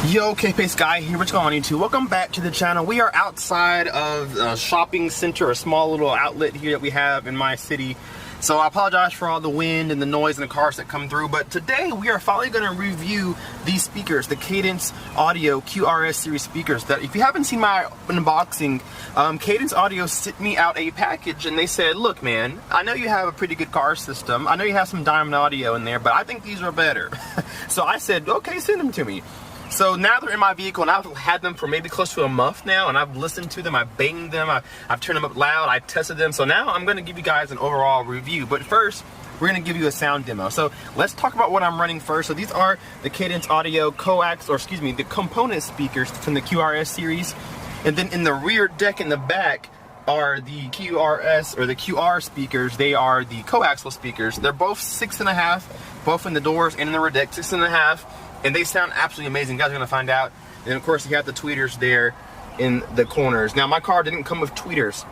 Yo, Kpaceguy here, what's going on YouTube? Welcome back to the channel. We are outside of a shopping center, a small little outlet here that we have in my city. So I apologize for all the wind and the noise and the cars that come through, but today we are finally going to review these speakers, the Cadence Audio QRS series speakers. That if you haven't seen my unboxing, Cadence Audio sent me out a package and they said, look man, I know you have a pretty good car system, I know you have some diamond audio in there, but I think these are better. So I said, okay, send them to me. So now they're in my vehicle and I've had them for maybe close to a month now, and I've listened to them, I've banged them, I've turned them up loud, I've tested them. So now I'm gonna give you guys an overall review. But first, we're gonna give you a sound demo. So let's talk about what I'm running first. So these are the Cadence Audio the component speakers from the QRS series. And then in the rear deck in the back are the QRS or the QR speakers. They are the coaxial speakers. They're both 6.5, both in the doors and in the rear deck, 6.5. And they sound absolutely amazing. You guys are gonna find out. And of course you have the tweeters there in the corners. Now my car didn't come with tweeters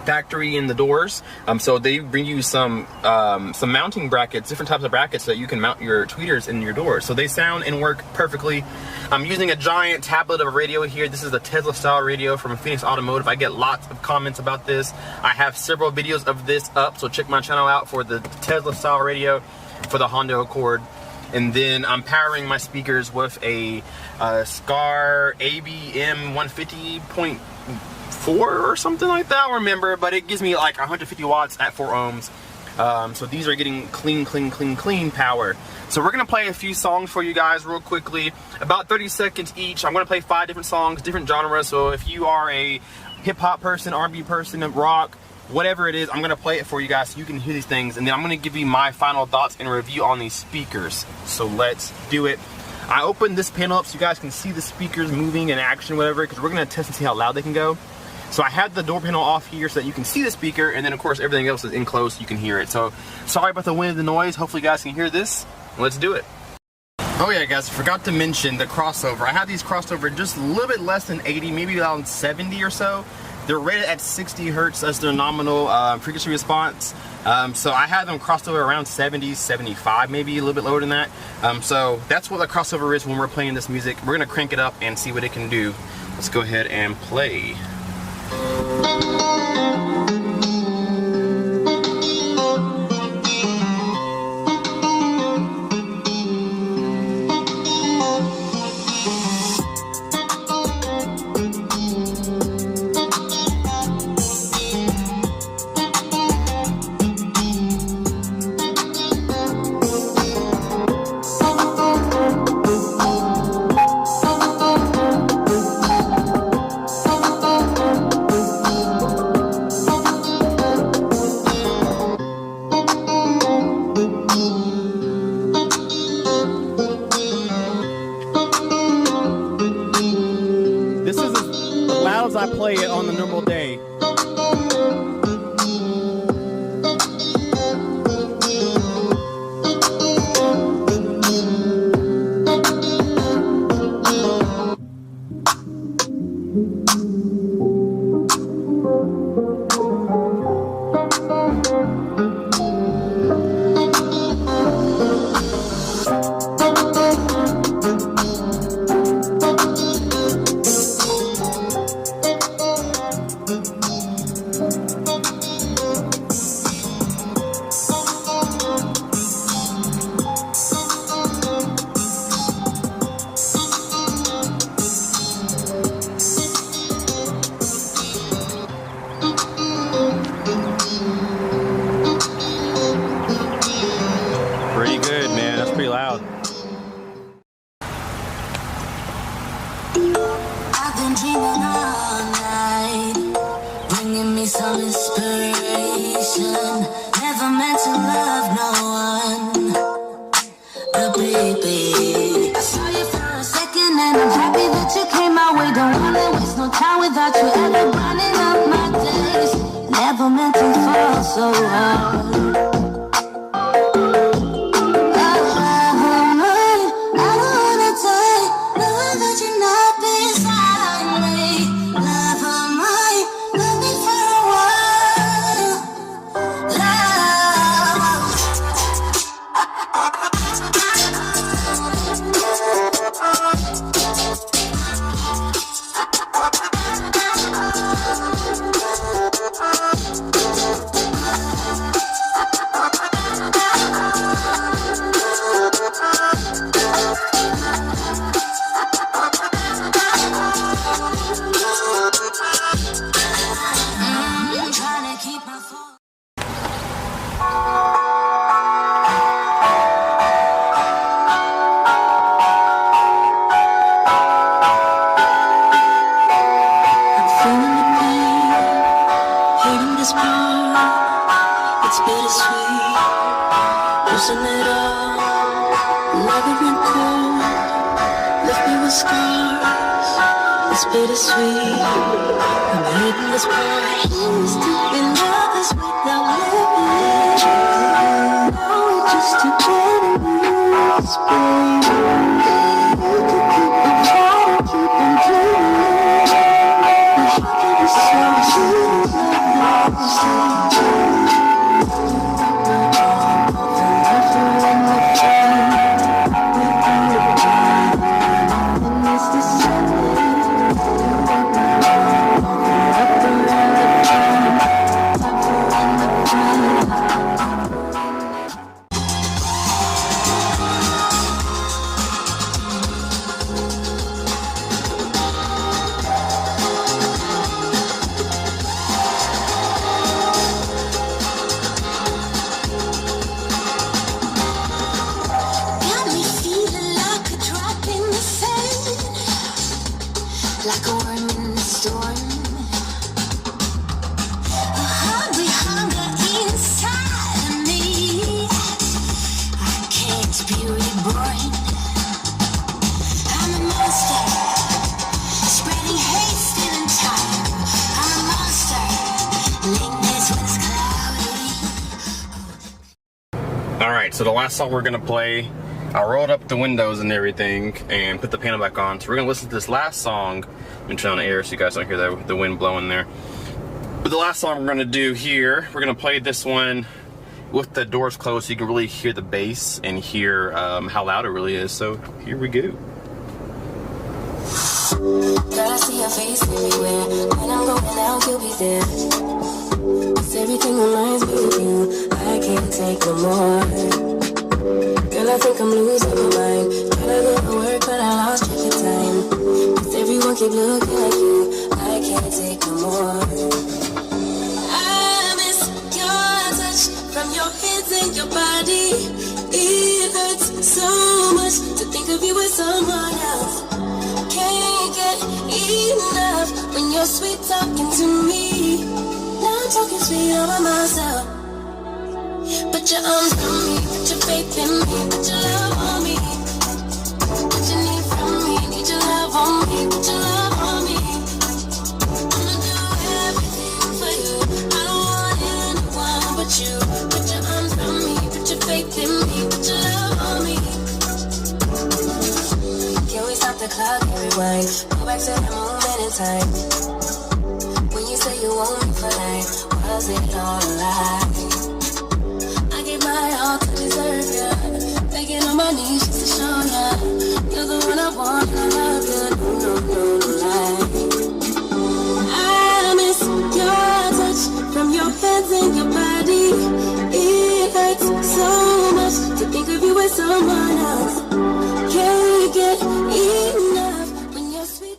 factory in the doors, so they bring you some mounting brackets, different types of brackets, so that you can mount your tweeters in your doors. So they sound and work perfectly. I'm using a giant tablet of a radio here. This is a Tesla style radio from Phoenix Automotive. I get lots of comments about this. I have several videos of this up, so check my channel out for the Tesla style radio for the Honda Accord. And then I'm powering my speakers with a Scar ABM 150.4 or something like that, I don't remember, but it gives me like 150 watts at 4 ohms. So these are getting clean power. So we're gonna play a few songs for you guys real quickly, about 30 seconds each. I'm gonna play 5 different songs, different genres. So if you are a hip hop person, R&B person, rock, whatever it is, I'm gonna play it for you guys so you can hear these things, and then I'm gonna give you my final thoughts and review on these speakers. So let's do it. I opened this panel up so you guys can see the speakers moving in action, whatever, because we're gonna test and see how loud they can go. So I had the door panel off here so that you can see the speaker, and then of course everything else is enclosed so you can hear it. So sorry about the wind and the noise. Hopefully you guys can hear this. Let's do it. Oh yeah guys, forgot to mention the crossover. I have these crossover just a little bit less than 80, maybe around 70 or so. They're rated at 60 hertz as their nominal frequency response. So I had them crossed over around 70, 75, maybe a little bit lower than that. So that's what the crossover is when we're playing this music. We're gonna crank it up and see what it can do. Let's go ahead and play. I play it on the normal day. Pretty good, man. That's pretty loud. I've been dreaming all night, bringing me some inspiration. Never meant to love no one, but baby, I saw you for a second and I'm happy that you came my way. Don't wanna waste no time without you ever running up my days. Never meant to fall so hard. left me with scars. It's bittersweet. I'm hitting this point. Deep in others without living. Now we're just together. Baby. You could keep on trying, keep on dreaming. You could be so sweet. Like a worm in the storm, a hungry hunger inside of me. I can't be reborn. I'm a monster, spreading hate, stealing time. I'm a monster, lateness when it's cloudy. All right, so the last song we're gonna play, I rolled up the windows and everything and put the panel back on. So we're gonna listen to this last song. I'm gonna turn on the air so you guys don't hear the wind blowing there. But the last song we're gonna do here, we're gonna play this one with the doors closed so you can really hear the bass and hear how loud it really is. So here we go. Gotta see your face everywhere. When I'm going out, you'll be there. 'Cause everything reminds me of you. I can't take no more. Girl, I think I'm losing my mind. Gotta go to work, but I lost track of time. 'Cause everyone keep looking like you. I can't take no more. I miss your touch from your hands and your body. It hurts so much to think of you as someone else. Can't get enough when you're sweet talking to me. Now I'm talking sweet all by myself. Put your arms around me, put your faith in me, put your love on me. What you need from me, need your love on me, put your love on me. I'ma do everything for you, I don't want anyone but you. Put your arms around me, put your faith in me, put your love on me. Can we stop the clock and rewind, go back to that moment in time. When you say you want me for life, was it all a lie? My all to deserve ya, begging on my knees just to show ya you're the one I want, I love you, no lie. I miss your touch from your hands and your body. It hurts so much to think of you as someone else. Can't get enough when you're sweet.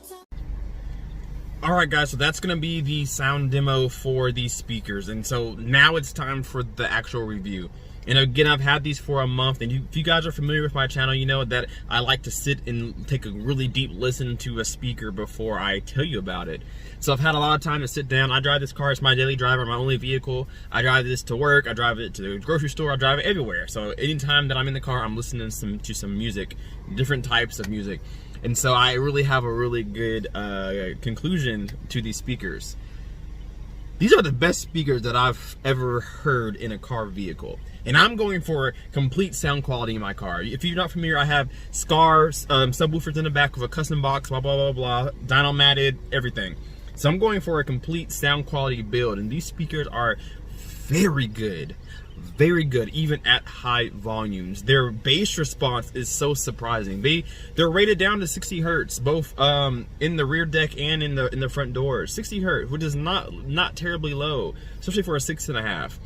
Alright guys, so that's going to be the sound demo for these speakers, and so now it's time for the actual review. And again, I've had these for a month, and if you guys are familiar with my channel, you know that I like to sit and take a really deep listen to a speaker before I tell you about it. So I've had a lot of time to sit down. I drive this car, it's my daily driver, my only vehicle. I drive this to work, I drive it to the grocery store, I drive it everywhere. So anytime that I'm in the car, I'm listening to some music, different types of music. And so I really have a really good conclusion to these speakers. These are the best speakers that I've ever heard in a car vehicle. And I'm going for complete sound quality in my car. If you're not familiar, I have Scar subwoofers in the back with a custom box, blah, blah, blah, blah, dyno-matted, everything. So I'm going for a complete sound quality build. And these speakers are very good, even at high volumes. Their bass response is so surprising. They're rated down to 60 hertz, both in the rear deck and in the front doors. 60 hertz, which is not terribly low, especially for a 6.5.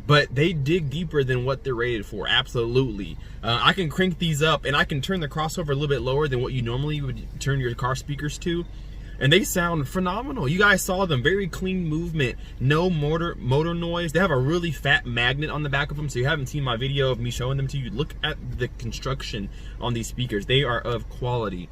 But they dig deeper than what they're rated for, absolutely. I can crank these up, and I can turn the crossover a little bit lower than what you normally would turn your car speakers to. And they sound phenomenal. You guys saw them, very clean movement, no motor noise. They have a really fat magnet on the back of them, so you haven't seen my video of me showing them to you. Look at the construction on these speakers. They are of quality.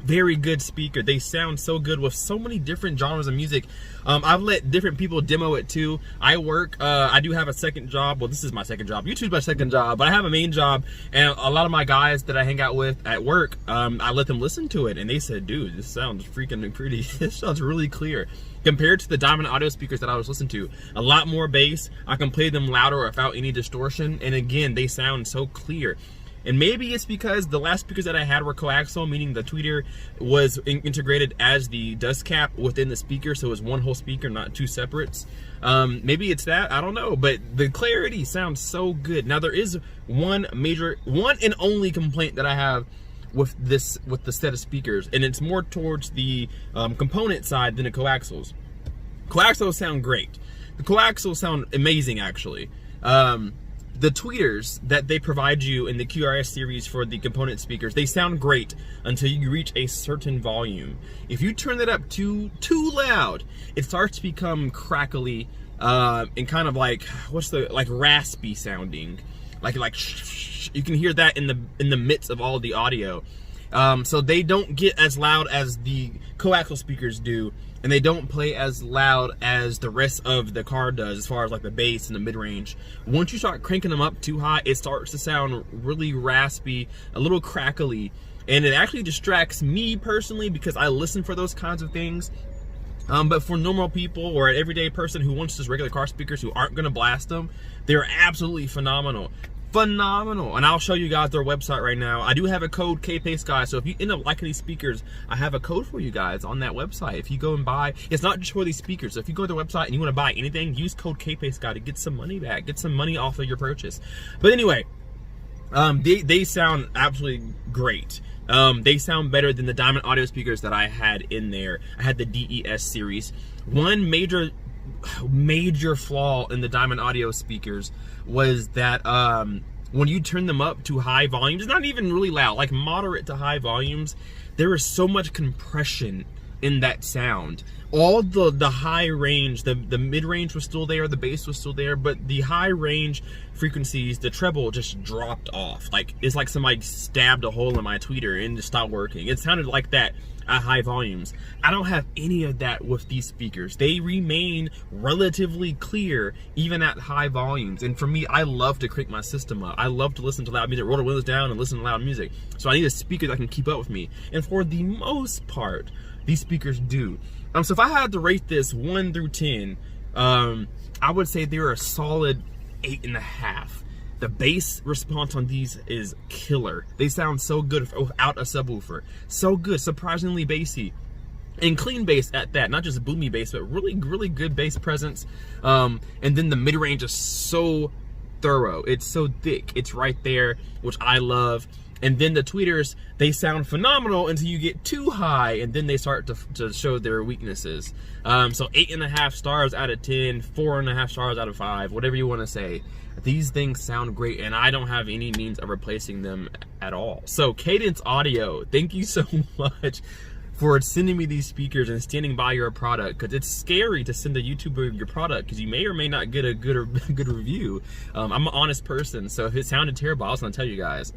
Very good speaker. They sound so good with so many different genres of music. I've let different people demo it too. I work, I do have a second job. Well, this is my second job. YouTube's my second job, but I have a main job, and a lot of my guys that I hang out with at work, I let them listen to it, and they said, dude, this sounds freaking pretty. This sounds really clear. Compared to the Diamond audio speakers that I was listening to, a lot more bass. I can play them louder without any distortion, and again, they sound so clear. And maybe it's because the last speakers that I had were coaxial, meaning the tweeter was integrated as the dust cap within the speaker, so it was one whole speaker, not two separates. Maybe it's that, I don't know, but the clarity sounds so good. Now there is one and only complaint that I have with the set of speakers, and it's more towards the component side than the coaxials. Coaxials sound great. The coaxials sound amazing, actually. The tweeters that they provide you in the QRS series for the component speakers, they sound great until you reach a certain volume. If you turn that up too loud, it starts to become crackly and kind of like, raspy sounding. Like you can hear that in the midst of all of the audio. So they don't get as loud as the coaxial speakers do, and they don't play as loud as the rest of the car does as far as like the bass and the mid-range. Once you start cranking them up too high, it starts to sound really raspy, a little crackly, and it actually distracts me personally because I listen for those kinds of things. But for normal people or an everyday person who wants just regular car speakers who aren't gonna blast them, they're absolutely phenomenal. Phenomenal. And I'll show you guys their website right now. I do have a code Kpaceguy, so if you end up liking these speakers, I have a code for you guys on that website. If you go and buy, it's not just for these speakers. So if you go to the website and you want to buy anything, use code Kpaceguy to get some money back, get some money off of your purchase. But anyway, they sound absolutely great. They sound better than the Diamond audio speakers that I had in there. I had the DES series. One major flaw in the Diamond audio speakers was that when you turn them up to high volumes, not even really loud, like moderate to high volumes, there is so much compression in that sound. All the high range, the mid-range was still there, the bass was still there, but the high range frequencies, the treble just dropped off. Like, it's like somebody stabbed a hole in my tweeter and just stopped working. It sounded like that at high volumes. I don't have any of that with these speakers. They remain relatively clear even at high volumes. And for me, I love to crank my system up. I love to listen to loud music, roll the windows down and listen to loud music. So I need a speaker that can keep up with me. And for the most part, these speakers do. So if I had to rate this 1 through 10, I would say they're a solid 8.5. The bass response on these is killer. They sound so good without a subwoofer. So good, surprisingly bassy. And clean bass at that, not just boomy bass, but really, really good bass presence. And then the mid-range is so thorough. It's so thick. It's right there, which I love. And then the tweeters, they sound phenomenal until you get too high, and then they start to show their weaknesses. So 8.5 stars out of 10, 4.5 stars out of 5, whatever you want to say. These things sound great, and I don't have any means of replacing them at all. So Cadence Audio, thank you so much for sending me these speakers and standing by your product, because it's scary to send a YouTuber your product because you may or may not get a good review. I'm an honest person, so if it sounded terrible, I was gonna tell you guys.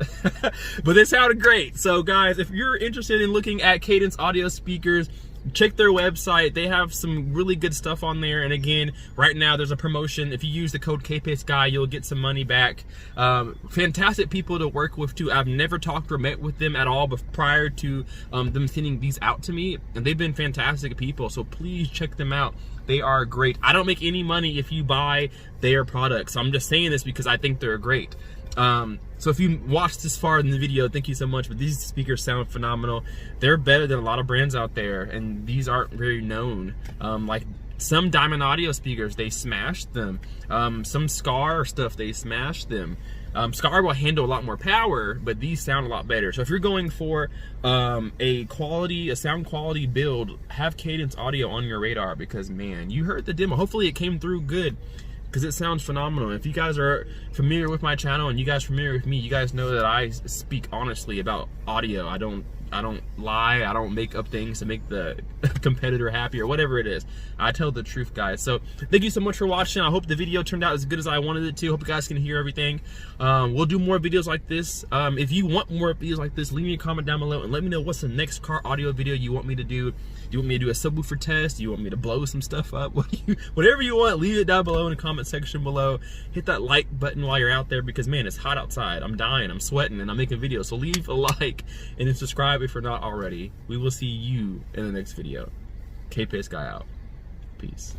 But it sounded great. So guys, if you're interested in looking at Cadence Audio speakers, check their website. They have some really good stuff on there. And again, right now there's a promotion. If you use the code Kpaceguy, you'll get some money back. Fantastic people to work with too. I've never talked or met with them at all prior to them sending these out to me, and they've been fantastic people. So please check them out. They are great. I don't make any money if you buy their products. So I'm just saying this because I think they're great. So if you watched this far in the video, thank you so much, but these speakers sound phenomenal. They're better than a lot of brands out there, and these aren't very known. Like some Diamond audio speakers, they smashed them. Some Scar stuff, they smashed them. Scar will handle a lot more power, but these sound a lot better. So if you're going for a sound quality build, have Cadence Audio on your radar, because man, you heard the demo. Hopefully it came through good, because it sounds phenomenal. If you guys are familiar with my channel and you guys are familiar with me, you guys know that I speak honestly about audio. I don't lie. I don't make up things to make the competitor happy or whatever it is. I tell the truth, guys. So thank you so much for watching. I hope the video turned out as good as I wanted it to. Hope you guys can hear everything. We'll do more videos like this. If you want more videos like this, leave me a comment down below and let me know what's the next car audio video you want me to do. Do you want me to do a subwoofer test? Do you want me to blow some stuff up? Whatever you want, leave it down below in the comment section below. Hit that like button while you're out there because, man, it's hot outside. I'm dying, I'm sweating, and I'm making videos. So leave a like and then subscribe if you're not already. We will see you in the next video. Kpaceguy out. Peace.